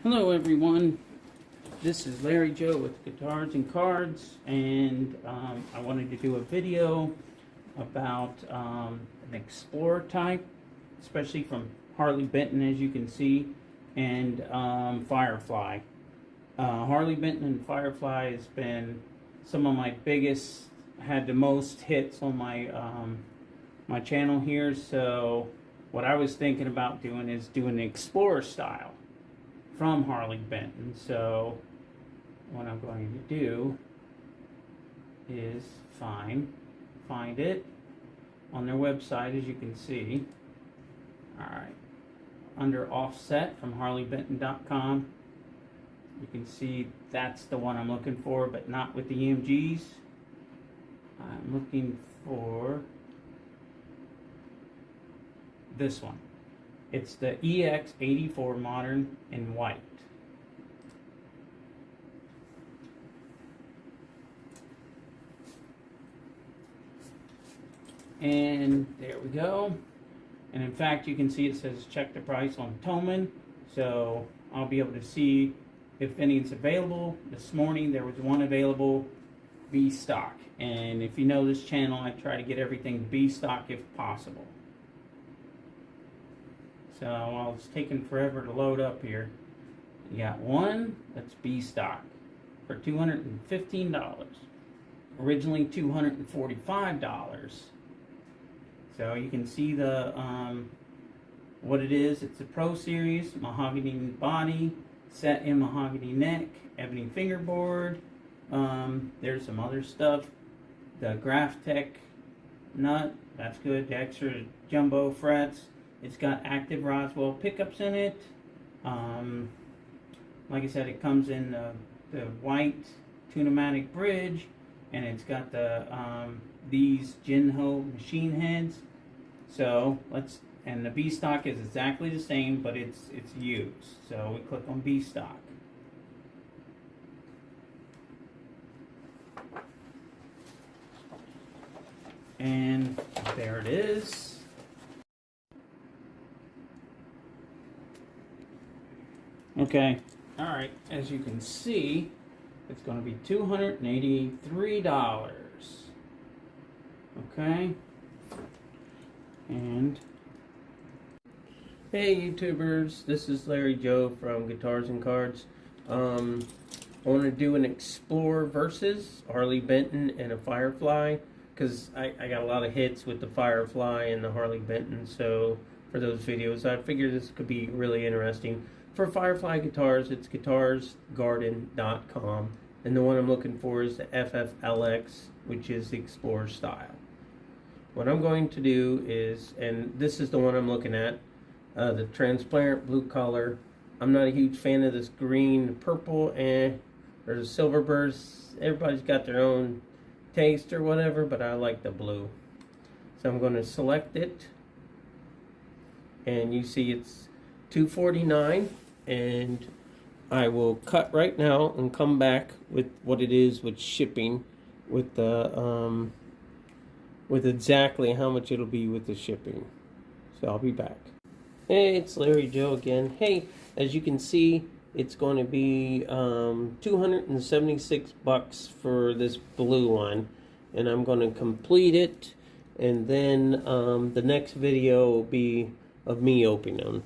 Hello everyone, this is Larry Joe with Guitars and Cards, and I wanted to do a video about an Explorer type, especially from Harley Benton, as you can see, and Firefly. Harley Benton and Firefly has been some of my biggest, had the most hits on my my channel here. So what I was thinking about doing is doing the Explorer style from Harley Benton. So what I'm going to do is find it on their website, as you can see. Alright, under offset from harleybenton.com, you can see that's the one I'm looking for, but not with the EMGs. I'm looking for this one. It's the EX-84 Modern in white. And there we go. And in fact, you can see it says check the price on Toman. So I'll be able to see if any is available. This morning there was one available, B stock. And if you know this channel, I try to get everything B stock if possible. So while it's taking forever to load up here, you got one that's B stock for $215. Originally $245. So you can see the what it is. It's a Pro Series, mahogany body, set in mahogany neck, ebony fingerboard. There's some other stuff. The Graphtec nut, that's good. The extra jumbo frets. It's got active Roswell pickups in it. Like I said, it comes in the white Tunematic bridge, and it's got the these Jinho machine heads. So and the B stock is exactly the same, but it's used. So we click on B stock. And there it is. Okay, alright, as you can see, it's going to be $283. Okay, and hey YouTubers, this is Larry Joe from Guitars and Cards. I want to do an Explorer versus Harley Benton and a Firefly, because I got a lot of hits with the Firefly and the Harley Benton, so for those videos I figured this could be really interesting. For Firefly guitars, it's guitarsgarden.com, and the one I'm looking for is the FFLX, which is the Explorer style. What I'm going to do is, and this is the one I'm looking at, the transparent blue color. I'm not a huge fan of this green, purple, or the silver burst. Everybody's got their own taste or whatever, but I like the blue. So I'm going to select it, and you see it's $249. And I will cut right now and come back with what it is with shipping, with the with exactly how much it'll be with the shipping. So I'll be back. Hey, it's Larry Joe again. Hey, as you can see, it's going to be $276 for this blue one, and I'm going to complete it, and then the next video will be of me opening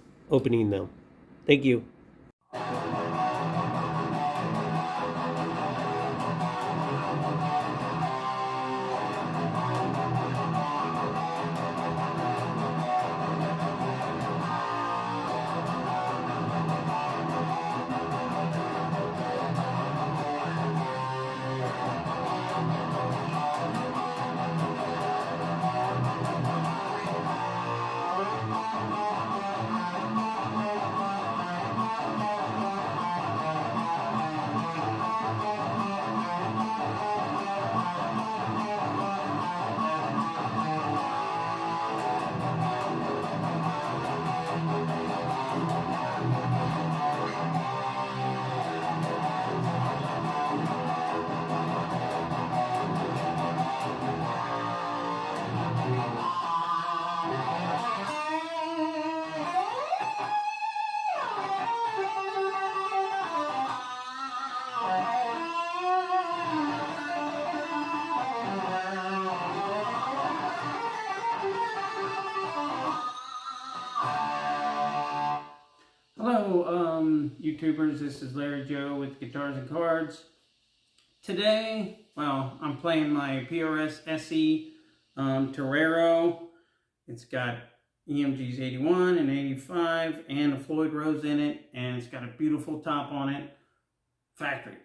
them. Thank you. Hello, YouTubers. This is Larry Joe with Guitars and Cards. Today, well, I'm playing my PRS SE Torero. It's got EMGs 81 and 85 and a Floyd Rose in it, and it's got a beautiful top on it. Factory.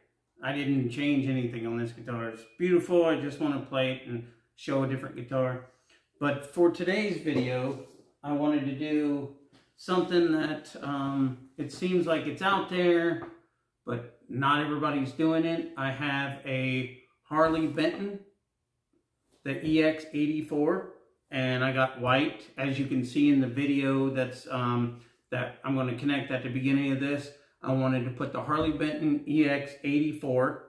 I didn't change anything on this guitar. It's beautiful. I just want to play it and show a different guitar. But for today's video, I wanted to do something that it seems like it's out there, but not everybody's doing it. I have a Harley Benton, the EX-84, and I got white, as you can see in the video that I'm going to connect at the beginning of this. I wanted to put the Harley Benton EX-84.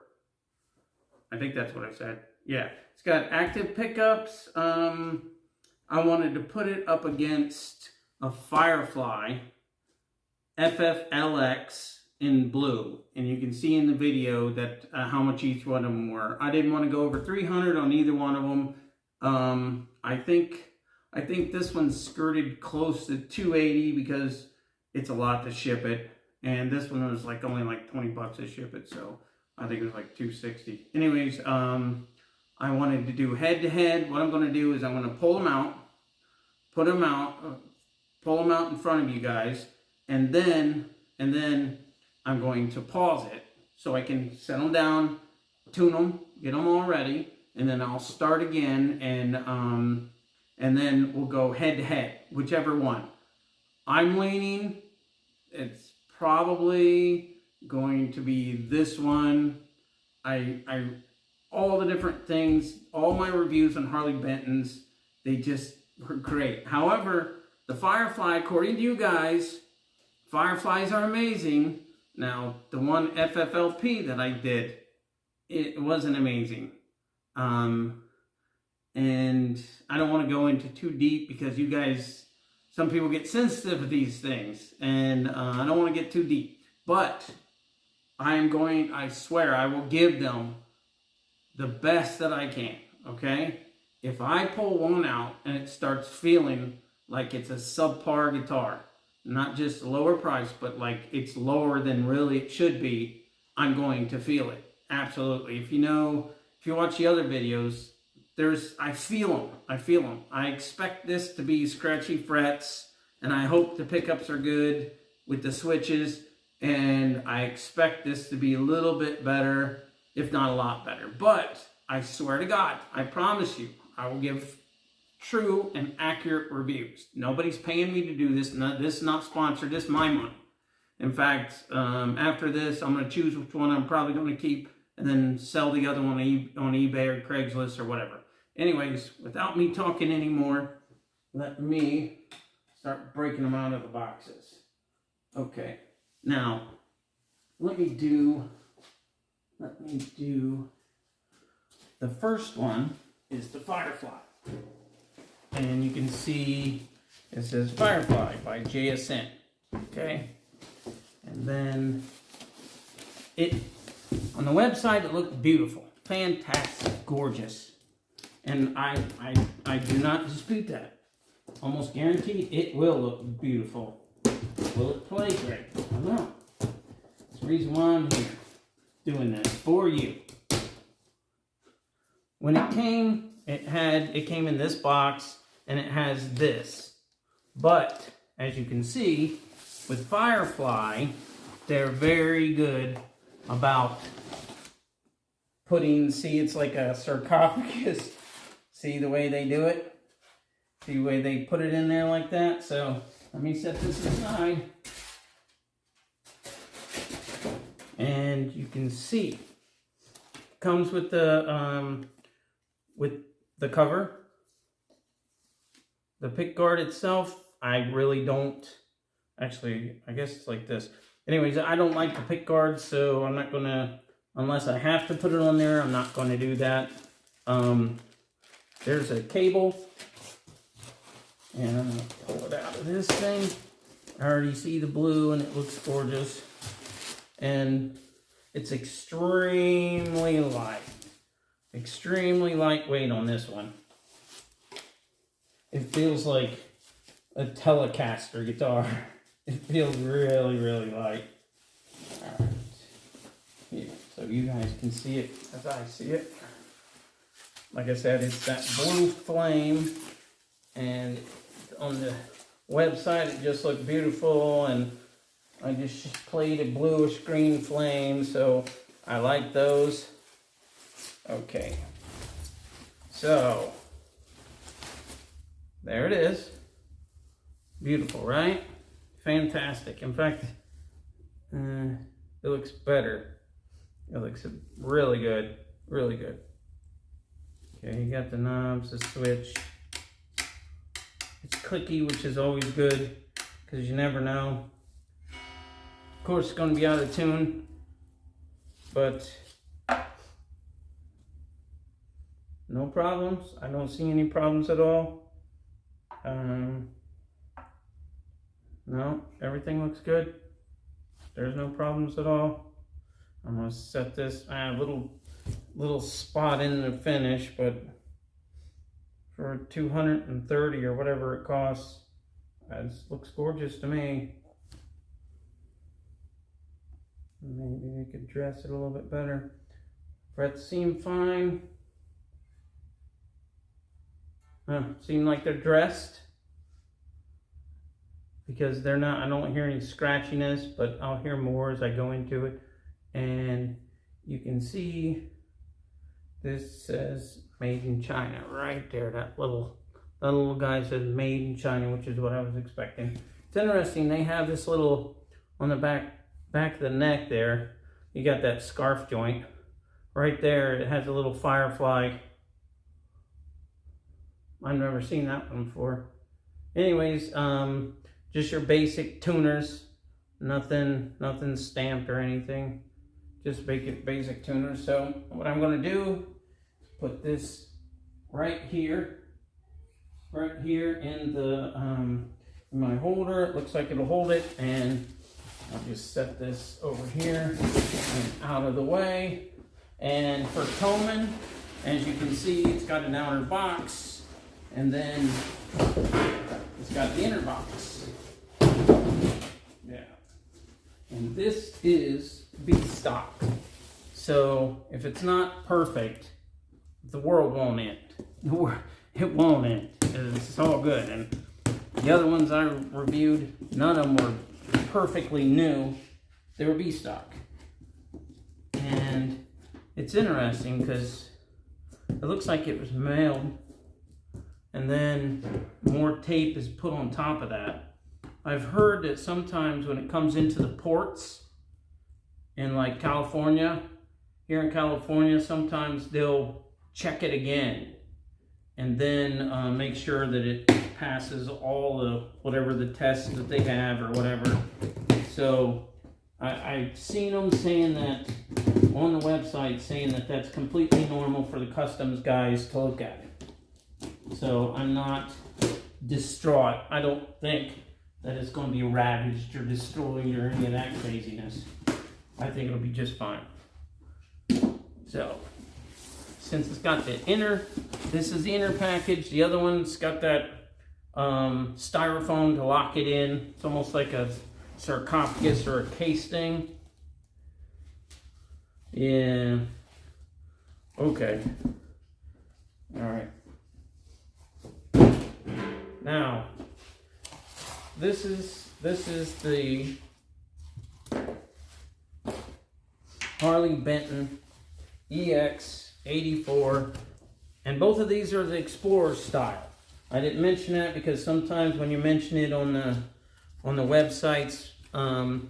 I think that's what I said. Yeah, it's got active pickups. I wanted to put it up against a Firefly FFLX in blue, and you can see in the video that how much each one of them were. I didn't want to go over 300 on either one of them. I think this one skirted close to 280 because it's a lot to ship it, and this one was like only like 20 bucks to ship it, so I think it was like 260. Anyways, I wanted to do head to head. What I'm going to do is I'm going to pull them out, pull them out in front of you guys, and then I'm going to pause it so I can set them down, tune them, get them all ready, and then I'll start again, and then we'll go head to head, whichever one. I'm leaning, it's probably going to be this one. All the different things, all my reviews on Harley Bentons, they just were great. However, the Firefly, according to you guys, Fireflies are amazing. Now, the one FFLP that I did, it wasn't amazing. And I don't want to go into too deep because you guys, some people get sensitive to these things, and I don't want to get too deep. But I swear, I will give them the best that I can, okay? If I pull one out and it starts feeling like it's a subpar guitar, not just lower price, but like it's lower than really it should be, I'm going to feel it. Absolutely. If you watch the other videos, I feel them. I expect this to be scratchy frets, and I hope the pickups are good with the switches, and I expect this to be a little bit better, if not a lot better. But I swear to God, I promise you, I will give true and accurate reviews. Nobody's paying me to do this. This is not sponsored. This is my money. In fact, after this, I'm going to choose which one I'm probably going to keep and then sell the other one on eBay or Craigslist or whatever. Anyways, without me talking anymore, let me start breaking them out of the boxes. Okay. Now, let me do the first one is the Firefly. And you can see it says Firefly by JSN. Okay? And then on the website it looked beautiful. Fantastic, gorgeous. And I do not dispute that. Almost guaranteed it will look beautiful. Will it play great? I don't know. That's the reason why I'm here, doing this for you. When it came, it came in this box, and it has this. But as you can see, with Firefly, they're very good about putting, see, it's like a sarcophagus. See the way they do it? See the way they put it in there like that? So let me set this aside. And you can see, comes with the cover. The pick guard itself, I really don't, actually, I guess it's like this. Anyways, I don't like the pick guard, so I'm not going to, unless I have to put it on there, I'm not going to do that. There's a cable, and I'm going to pull it out of this thing. I already see the blue, and it looks gorgeous. And it's extremely light. Extremely lightweight on this one. It feels like a Telecaster guitar. It feels really, really light. All right. Here, so you guys can see it as I see it. Like I said, it's that blue flame, and on the website it just looked beautiful, and I just played a bluish green flame, so I like those. Okay, so there it is. Beautiful, right? Fantastic. In fact, it looks better. It looks really good, really good. Okay, you got the knobs, the switch. It's clicky, which is always good, because you never know. Of course, it's going to be out of tune, but no problems. I don't see any problems at all. No, everything looks good. There's no problems at all. I'm going to set this little spot in the finish, but for $230 or whatever it costs, it looks gorgeous to me. Maybe we could dress it a little bit better. Frets seem fine. Seem like they're dressed, because they're not. I don't hear any scratchiness, but I'll hear more as I go into it. And you can see this says made in China right there. That little guy says made in China, which is what I was expecting. It's interesting, they have this little on the back of the neck there. You got that scarf joint right there. It has a little Firefly. I've never seen that one before. Anyways, just your basic tuners. Nothing stamped or anything. Just basic tuners. So what I'm going to do is put this right here in the in my holder. It looks like it'll hold it, and I'll just set this over here and out of the way. And for Toman, as you can see, it's got an outer box, and then it's got the inner box. Yeah. And this is B stock. So if it's not perfect, the world won't end. It won't end. It's all good. And the other ones I reviewed, none of them were perfectly new. They were B stock. And it's interesting because it looks like it was mailed, and then more tape is put on top of that. I've heard that sometimes when it comes into the ports in like California, here in California, sometimes they'll check it again and then make sure that it passes all the whatever the tests that they have or whatever. So I've seen them saying that on the website, saying that that's completely normal for the customs guys to look at it. So I'm not distraught. I don't think that it's going to be ravaged or destroyed or any of that craziness. I think it'll be just fine. So, since it's got the inner, this is the inner package. The other one's got that styrofoam to lock it in. It's almost like a sarcophagus or a case thing. Yeah. Okay. All right. Now, this is the Harley Benton EX-84, and both of these are the Explorer style. I didn't mention that because sometimes when you mention it on the websites, some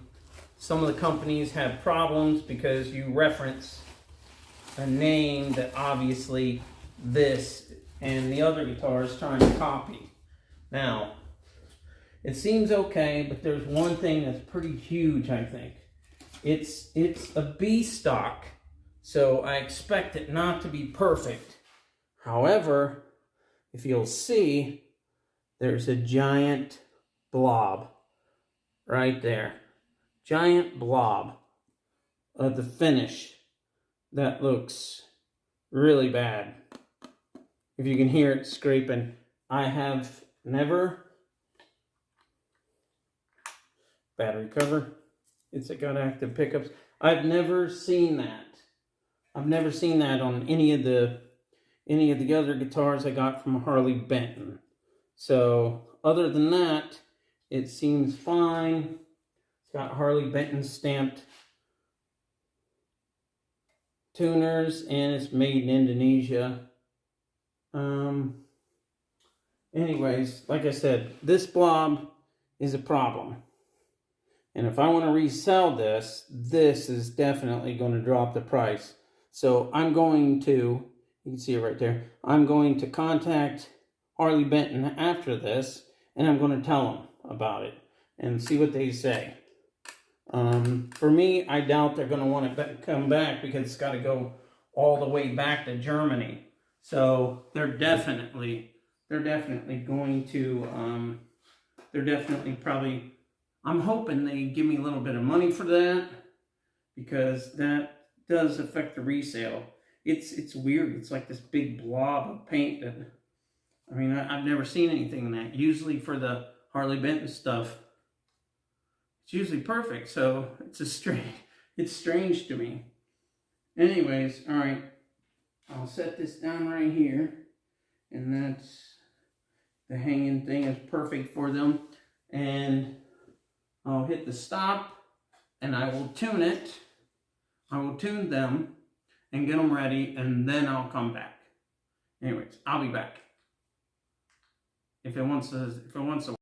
of the companies have problems because you reference a name that obviously this and the other guitar is trying to copy. Now, it seems okay, but there's one thing that's pretty huge, I think. It's a B stock, so I expect it not to be perfect. However, if you'll see, there's a giant blob right there. Giant blob of the finish that looks really bad. If you can hear it scraping, I have never battery cover. It's got active pickups. I've never seen that. I've never seen that on any of the other guitars I got from Harley Benton. So other than that, it seems fine. It's got Harley Benton stamped tuners, and it's made in Indonesia. Anyways, like I said, this blob is a problem. And if I want to resell this, this is definitely going to drop the price. So I'm going to, you can see it right there, I'm going to contact Harley Benton after this, and I'm going to tell them about it and see what they say. For me, I doubt they're going to want to come back because it's got to go all the way back to Germany. So they're definitely going to, probably, I'm hoping they give me a little bit of money for that, because that does affect the resale. It's weird. It's like this big blob of paint that, I mean, I've never seen anything in that. Usually for the Harley Benton stuff, it's usually perfect. So it's strange to me. Anyways, all right. I'll set this down right here, and that's the hanging thing is perfect for them. And I'll hit the stop, and I will tune it. I will tune them and get them ready, and then I'll come back. Anyways, I'll be back. If it wants to.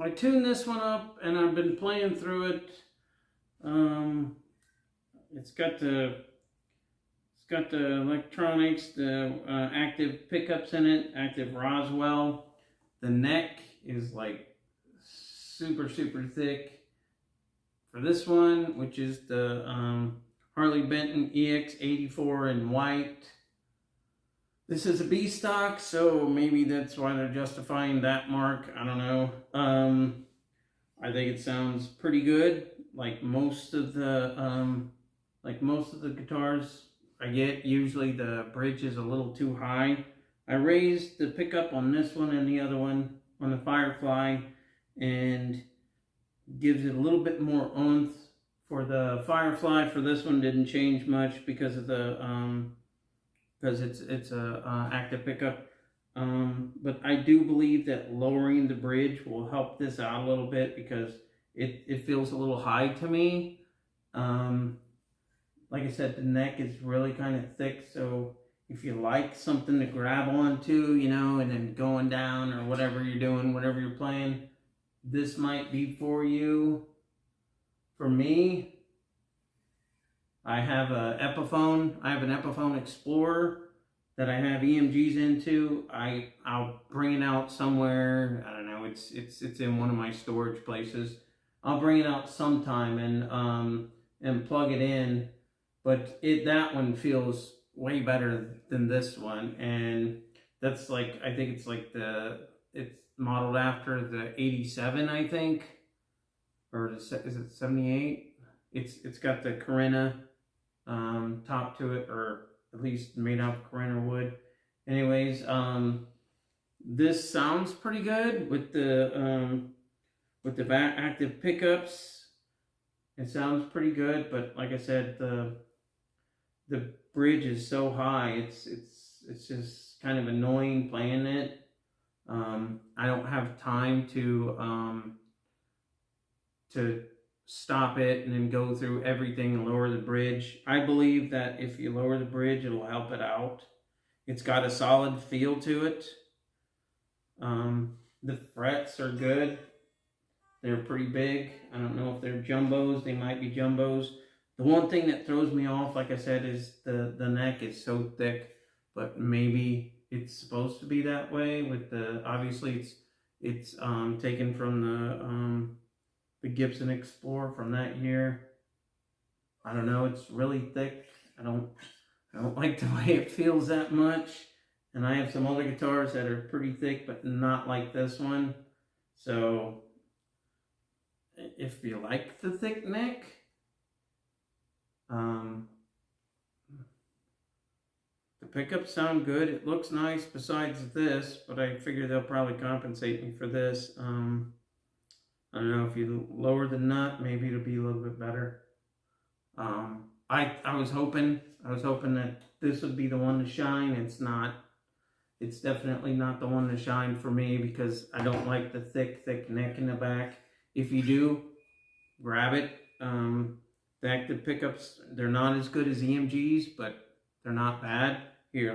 I tuned this one up, and I've been playing through it. It's got the electronics, the active pickups in it, active Roswell. The neck is like super thick for this one, which is the Harley Benton EX-84 in white. This is a B stock, so maybe that's why they're justifying that mark. I don't know. I think it sounds pretty good. Like most of the guitars I get, usually the bridge is a little too high. I raised the pickup on this one and the other one on the Firefly, and gives it a little bit more oomph. For the Firefly, for this one didn't change much because of the because it's a active pickup. But I do believe that lowering the bridge will help this out a little bit, because it feels a little high to me. Like I said, the neck is really kind of thick, so if you like something to grab onto, you know, and then going down or whatever you're doing, whatever you're playing, this might be for you. For me, I have an Epiphone Explorer that I have EMGs into. I'll bring it out somewhere. I don't know. It's in one of my storage places. I'll bring it out sometime and plug it in. But that one feels way better than this one, and that's like, I think it's like it's modeled after the 87, I think, or is it 78? It's got the Carina top to it, or at least made out of Carina wood. Anyways, this sounds pretty good with the active pickups. It sounds pretty good, but like I said, the bridge is so high, it's just kind of annoying playing it. I don't have time to stop it and then go through everything and lower the bridge. I believe that if you lower the bridge, it'll help it out. It's got a solid feel to it. The frets are good. They're pretty big. I don't know if they're jumbos. They might be jumbos, The one thing that throws me off, like I said, is the neck is so thick, but maybe it's supposed to be that way with the, obviously it's taken from the Gibson Explorer from that year. I don't know, it's really thick. I don't like the way it feels that much. And I have some other guitars that are pretty thick, but not like this one. So if you like the thick neck, the pickups sound good. It looks nice besides this, but I figure they'll probably compensate me for this. I don't know, if you lower the nut, maybe it'll be a little bit better. I was hoping that this would be the one to shine. It's not. It's definitely not the one to shine for me because I don't like the thick neck in the back. If you do, grab it. The active pickups, they're not as good as EMGs, but they're not bad. Here,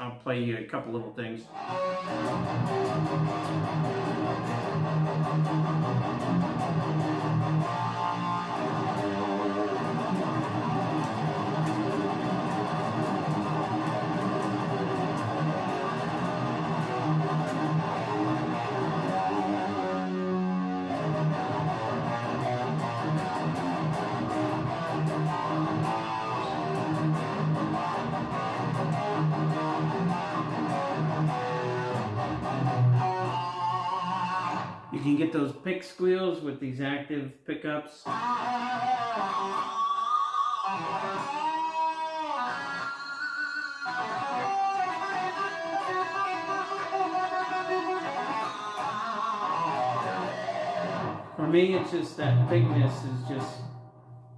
I'll play you a couple little things. You can get those pick squeals with these active pickups. For me, it's just that thickness is just,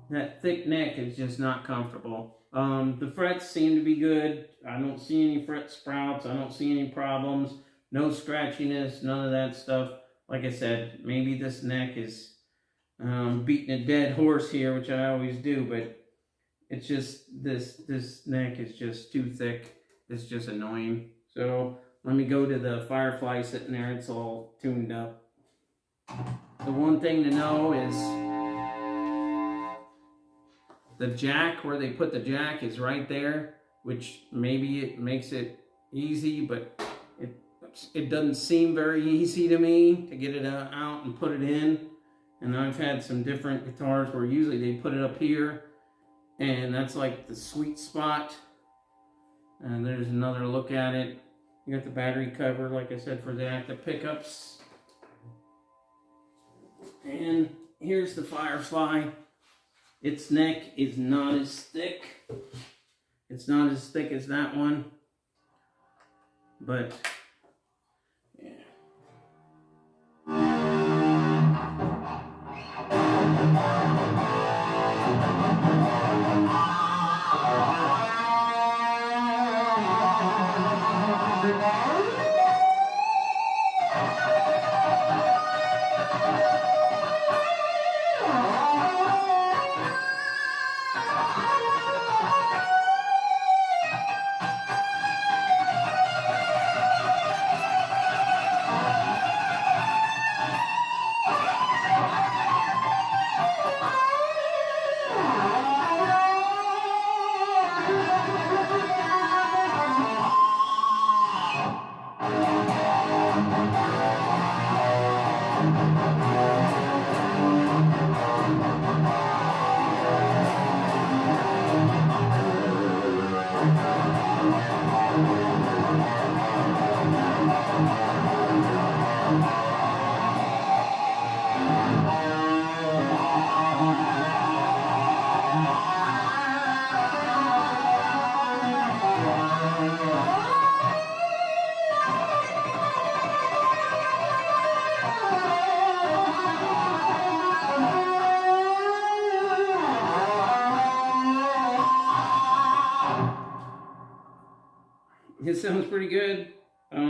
that thick neck is just not comfortable. The frets seem to be good. I don't see any fret sprouts. I don't see any problems. No scratchiness, none of that stuff. Like I said, maybe this neck is beating a dead horse here, which I always do, but it's just, this neck is just too thick. It's just annoying. So let me go to the Firefly sitting there. It's all tuned up. The one thing to know is the jack, where they put the jack, is right there, which maybe it makes it easy, but it doesn't seem very easy to me to get it out and put it in. And I've had some different guitars where usually they put it up here, and that's like the sweet spot. And there's another look at it. You got the battery cover, like I said, for the active pickups. And here's the Firefly. Its neck is not as thick. It's not as thick as that one, but yeah. It sounds pretty good. It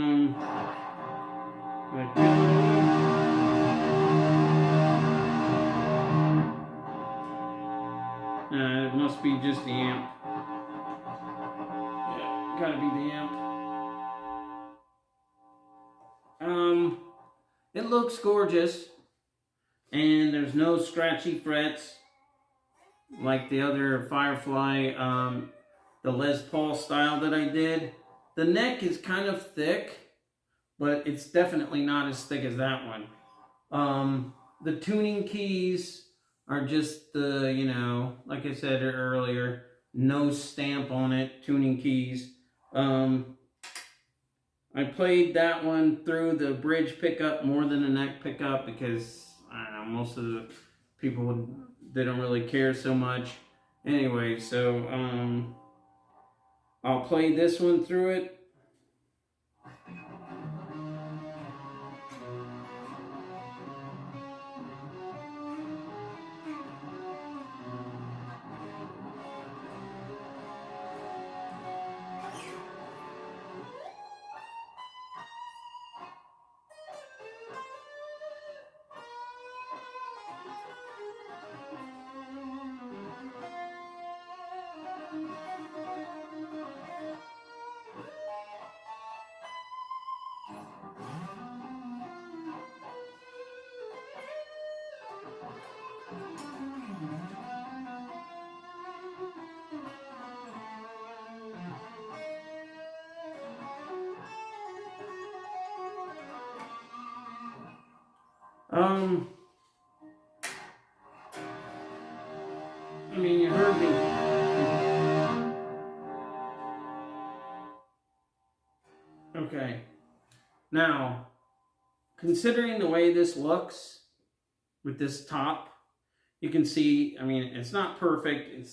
must be just the amp. Yeah, gotta be the amp. It looks gorgeous, and there's no scratchy frets. like the other Firefly, the Les Paul style that I did. The neck is kind of thick, but it's definitely not as thick as that one. The tuning keys are just the, you know, like I said earlier, no stamp on it, tuning keys. I played that one through the bridge pickup more than the neck pickup because, I don't know, most of the people, they don't really care so much. Anyway, so I'll play this one through it. I mean, you heard me. Okay. Now, considering the way this looks with this top, you can see, I mean, it's not perfect.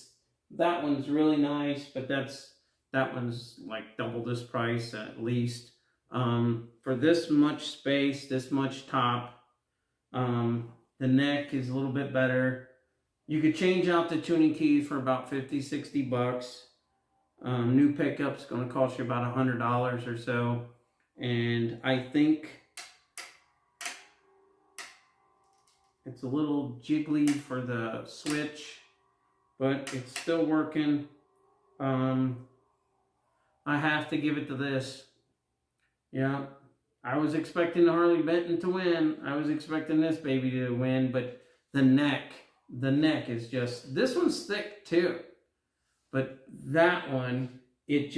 That one's really nice, but that one's like double this price at least. For this much space, this much top, the neck is a little bit better. You could change out the tuning keys for about 50, 60 bucks. New pickup's going to cost you about $100 or so. And I think it's a little jiggly for the switch, but it's still working. I have to give it to this. Yeah, I was expecting the Harley Benton to win. I was expecting this baby to win, but the neck is just, this one's thick too. But that one, I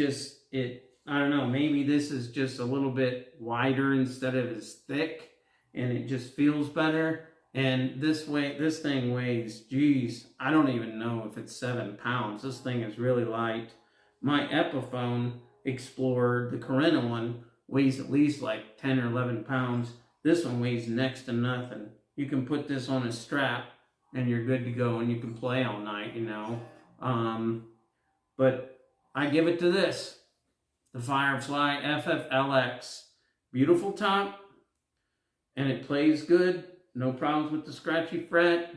don't know, maybe this is just a little bit wider instead of as thick, and it just feels better. And this thing weighs, geez, I don't even know if it's 7 pounds. This thing is really light. My Epiphone Explorer, the Carina one, weighs at least like 10 or 11 pounds. This one weighs next to nothing. You can put this on a strap and you're good to go, and you can play all night, you know. But I give it to this, the Firefly FFLX. Beautiful top, and it plays good. No problems with the scratchy fret.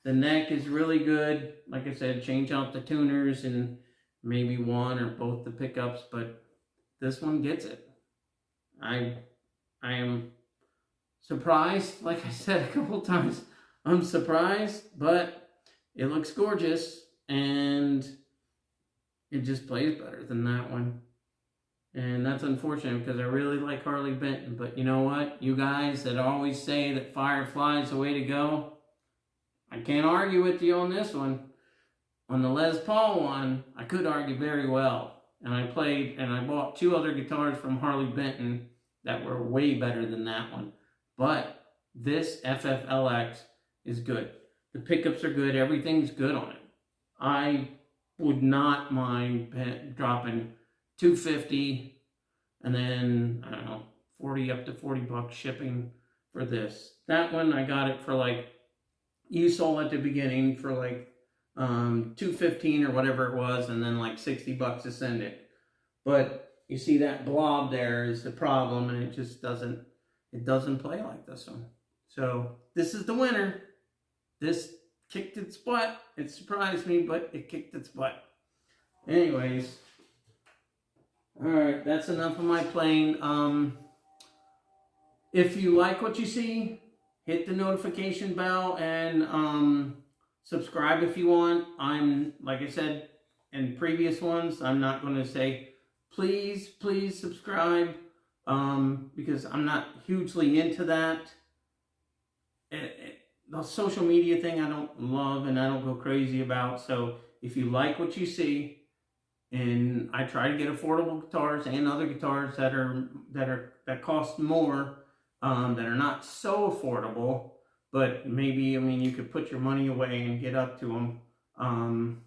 The neck is really good. Like I said, change out the tuners and maybe one or both the pickups, but this one gets it. I am surprised, like I said a couple times. I'm surprised, but it looks gorgeous, and it just plays better than that one. And that's unfortunate because I really like Harley Benton. But you know what? You guys that always say that Firefly is the way to go, I can't argue with you on this one. On the Les Paul one, I could argue very well. And I bought 2 other guitars from Harley Benton that were way better than that one. But this FFLX is good. The pickups are good. Everything's good on it. I would not mind dropping $250 and then, I don't know, 40 up to 40 bucks shipping for this. That one, I got it for like, you saw at the beginning for like $215 or whatever it was, and then like 60 bucks to send it. But you see that blob there is the problem, and it just doesn't play like this one. So this is the winner. This kicked its butt. It surprised me, but it kicked its butt. Anyways, all right, that's enough of my playing. If you like what you see, hit the notification bell and subscribe if you want. Like I said in previous ones, I'm not going to say please subscribe because I'm not hugely into that. the social media thing I don't love and I don't go crazy about. So if you like what you see, and I try to get affordable guitars and other guitars that cost more, that are not so affordable, but maybe, I mean, you could put your money away and get up to them.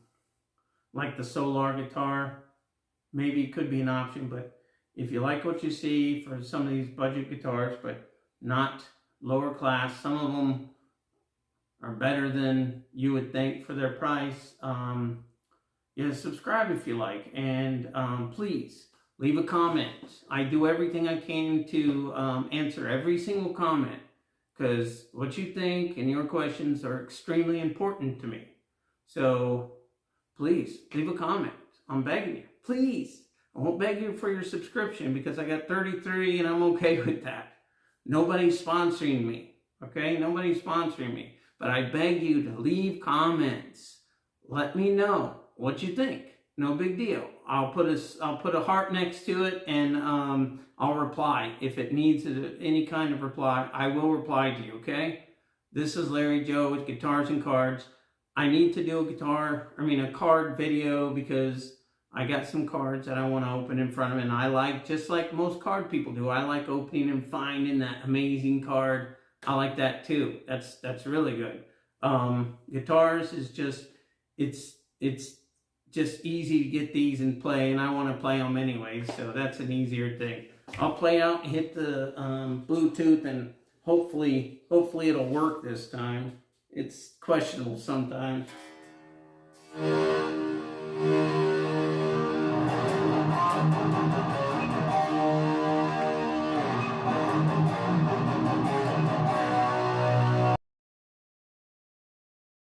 Like the Solar guitar, maybe it could be an option. But if you like what you see for some of these budget guitars, but not lower class, some of them are better than you would think for their price. Yeah, subscribe if you like, and please leave a comment. I do everything I can to answer every single comment, because what you think and your questions are extremely important to me. So please leave a comment. I'm begging you, please. I won't beg you for your subscription because I got 33 and I'm okay with that. Nobody's sponsoring me, okay? Nobody's sponsoring me. But I beg you to leave comments. Let me know what you think. No big deal. I'll put a heart next to it, and I'll reply. If it needs any kind of reply, I will reply to you, okay? This is Larry Joe with Guitars and Cards. I need to do a card video, because I got some cards that I want to open in front of me, and I like, just like most card people do, I like opening and finding that amazing card. I like that too. That's really good. Guitars is just, it's just easy to get these and play, and I want to play them anyway, so that's an easier thing. I'll play out and hit the Bluetooth, and hopefully it'll work this time. It's questionable sometimes.